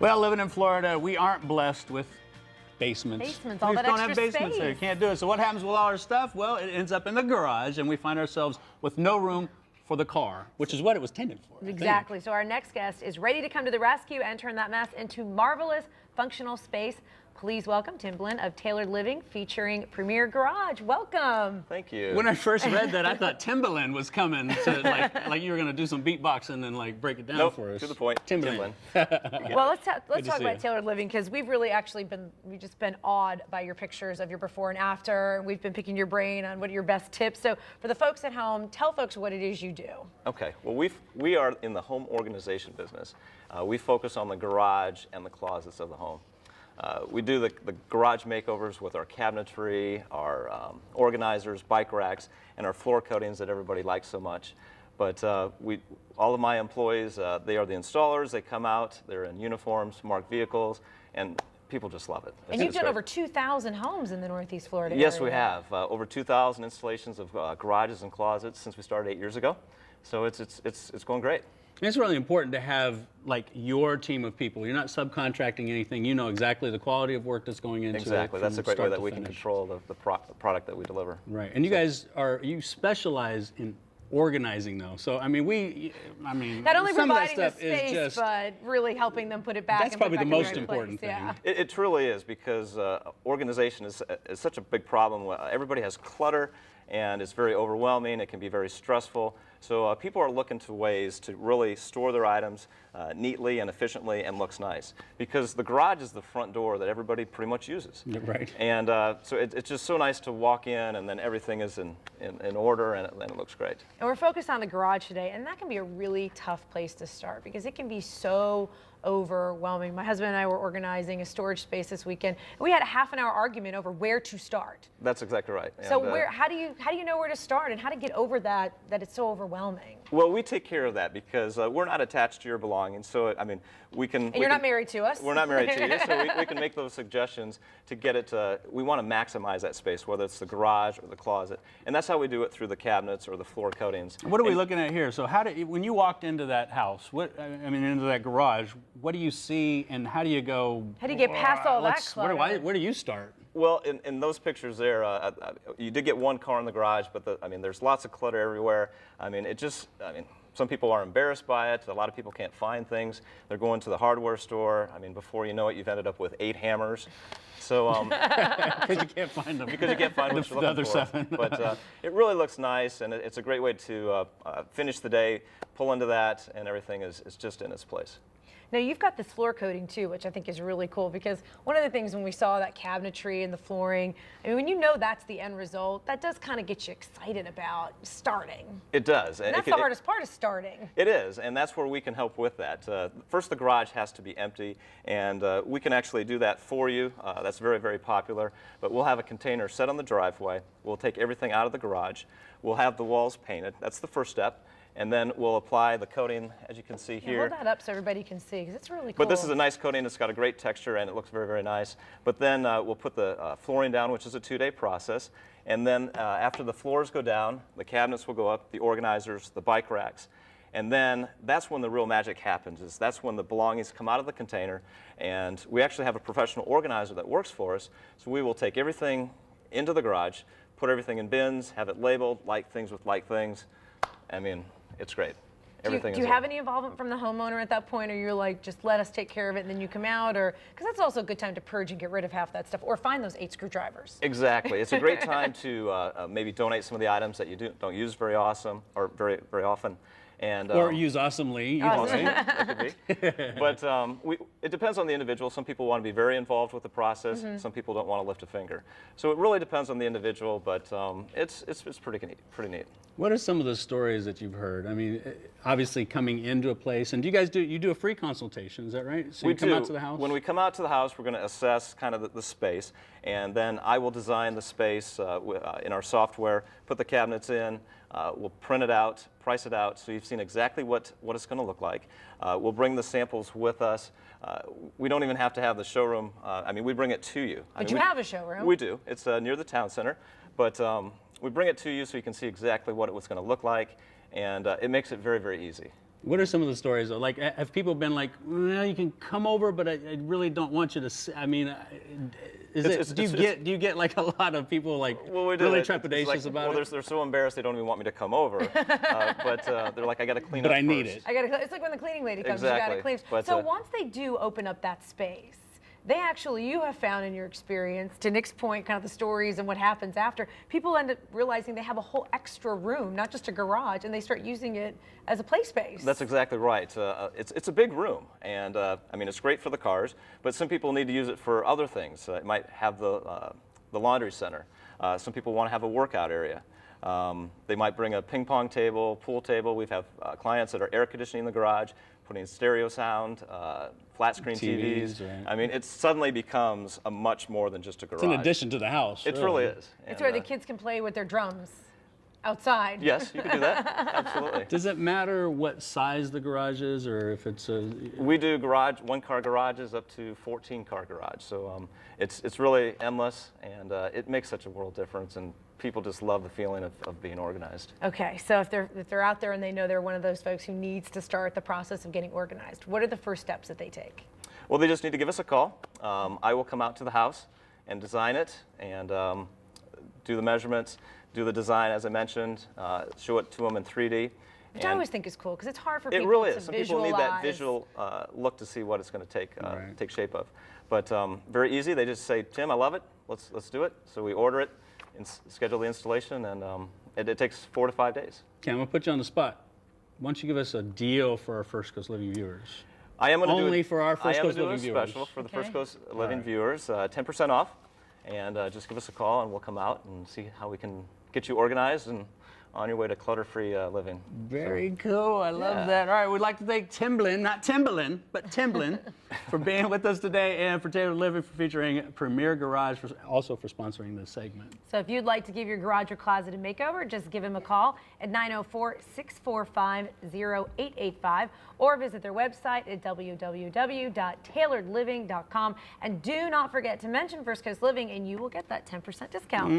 Well, living in Florida, we aren't blessed with basements. Basements, all we that don't extra have basements space. there. You can't do it. So what happens with all our stuff? Well, it ends up in the garage, and we find ourselves with no room for the car, which is what it was intended for. Exactly. So our next guest is ready to come to the rescue and turn that mess into marvelous functional space. Please welcome Tim Blin of Tailored Living, featuring PremierGarage. Welcome. Thank you. When I first read that, I thought Timberland was coming to like you were going to do some beatboxing and like break it down for us. To the point. Timberland. Well, let's talk about you. Tailored Living, because we've really actually we've just been awed by your pictures of your before and after, and we've been picking your brain on what are your best tips. So for the folks at home, tell folks what it is you do. Okay. Well, we are in the home organization business. We focus on the garage and the closets of the home. We do the garage makeovers with our cabinetry, our organizers, bike racks, and our floor coatings that everybody likes so much. But all of my employees, they are the installers. They come out, they're in uniforms, marked vehicles, and people just love it. And you've done over 2,000 homes in the Northeast Florida area. Yes, we have. Over 2,000 installations of garages and closets since we started 8 years ago. So it's going great. It's really important to have like your team of people. You're not subcontracting anything. You know exactly the quality of work that's going into it. Exactly. That's a great way that we can control the product that we deliver. Right. And you guys you specialize in organizing though. So I mean not only some providing of that the stuff space, is just, but really helping them put it back. That's probably the most important thing. Yeah. It truly is, because organization is such a big problem. Everybody has clutter, and it's very overwhelming. It can be very stressful. So people are looking to ways to really store their items neatly and efficiently and looks nice, because the garage is the front door that everybody pretty much uses. Right. And so it's just so nice to walk in and then everything is in order, and it looks great. And we're focused on the garage today, and that can be a really tough place to start because it can be so overwhelming. My husband and I were organizing a storage space this weekend, and we had a half-an-hour argument over where to start. That's exactly right. So how do you know where to start and how to get over that it's so overwhelming? Well, we take care of that because we're not attached to your belongings. So I mean, we can. And you're not married to us. We're not married to you, so we can make those suggestions to get it to. We want to maximize that space, whether it's the garage or the closet, and that's how we do it through the cabinets or the floor coatings. What are we looking at here? So when you walked into that house, into that garage, what do you see, and how do you go? How do you get past all that clutter? Where do you start? Well, in those pictures there, you did get one car in the garage, but there's lots of clutter everywhere. Some people are embarrassed by it. A lot of people can't find things. They're going to the hardware store. I mean, before you know it, you've ended up with 8 hammers. So because you can't find them. Because you can't find what you're looking for. 7. But it really looks nice, and it's a great way to finish the day, pull into that, and everything is just in its place. Now, you've got this floor coating too, which I think is really cool, because one of the things when we saw that cabinetry and the flooring, I mean, when you know that's the end result, that does kind of get you excited about starting. It does. And that's the hardest part, is starting. It is, and that's where we can help with that. First, the garage has to be empty, and we can actually do that for you. That's very, very popular. But we'll have a container set on the driveway. We'll take everything out of the garage. We'll have the walls painted. That's the first step. And then we'll apply the coating, as you can see here. Hold that up so everybody can see, because it's really cool. But this is a nice coating. It's got a great texture, and it looks very, very nice. But then we'll put the flooring down, which is a 2-day process. And then after the floors go down, the cabinets will go up, the organizers, the bike racks. And then that's when the real magic happens. That's when the belongings come out of the container. And we actually have a professional organizer that works for us. So we will take everything into the garage, put everything in bins, have it labeled, like things with like things. I mean, it's great. Do you have any involvement from the homeowner at that point, or you're like, just let us take care of it and then you come out? Or because that's also a good time to purge and get rid of half that stuff, or find those 8 screwdrivers. Exactly. It's a great time to maybe donate some of the items that you don't use very often. And, or use awesomely. But it depends on the individual. Some people want to be very involved with the process. Some people don't want to lift a finger. So it really depends on the individual, but it's pretty neat. What are some of the stories that you've heard? I mean, obviously coming into a place, and you do a free consultation, is that right? So we you come out to the house? When we come out to the house, we're going to assess kind of the space, and then I will design the space in our software, put the cabinets in, we'll print it out, price it out, so you've seen exactly what it's going to look like. We'll bring the samples with us. We don't even have to have the showroom. We bring it to you. But you have a showroom. We do. It's near the town center, but we bring it to you so you can see exactly what it was going to look like, and it makes it very, very easy. What are some of the stories, though? Like, have people been like, well, you can come over, but I really don't want you to I mean, do you get like a lot of people like really trepidatious about it? Well, they're so embarrassed they don't even want me to come over. But they're like, I got to clean up But I need first. it. It's like when the cleaning lady comes, Exactly. you got to clean. But, so once they do open up that space, you have found in your experience, to Nick's point, kind of the stories and what happens after, people end up realizing they have a whole extra room, not just a garage, and they start using it as a play space. That's exactly right. It's a big room, and I mean, it's great for the cars, but some people need to use it for other things. It might have the laundry center. Some people want to have a workout area. They might bring a ping pong table, pool table. We have clients that are air conditioning the garage, putting stereo sound, flat screen TVs. Right. I mean, it suddenly becomes a much more than just a garage. It's an addition to the house. It really is. It's where the kids can play with their drums outside. Yes, you can do that. Absolutely. Does it matter what size the garage is, or if it's a? We do one-car garages up to 14-car garage. So it's really endless, and it makes such a world difference. And people just love the feeling of being organized. Okay, so if they're out there and they know they're one of those folks who needs to start the process of getting organized, what are the first steps that they take? Well, they just need to give us a call. I will come out to the house and design it and do the measurements, do the design as I mentioned, show it to them in 3D. Which I always think is cool because it's hard for people to visualize. It really to is. Some people need that visual look to see what it's going to take shape of. But very easy. They just say, Tim, I love it. Let's do it. So we order it and schedule the installation, and it takes 4 to 5 days. Okay, I'm going to put you on the spot. Why don't you give us a deal for our First Coast Living viewers? I am going to do only for our First Coast Living viewers. Special for the First Coast Living viewers, 10% off, and just give us a call, and we'll come out and see how we can get you organized and on your way to clutter-free living. Very cool. I love that. All right, we'd like to thank Tim Blin, not Timberland, but Tim Blin, for being with us today, and for Tailored Living for featuring PremierGarage, also for sponsoring this segment. So if you'd like to give your garage or closet a makeover, just give him a call at 904-645-0885 or visit their website at www.tailoredliving.com. And do not forget to mention First Coast Living, and you will get that 10% discount.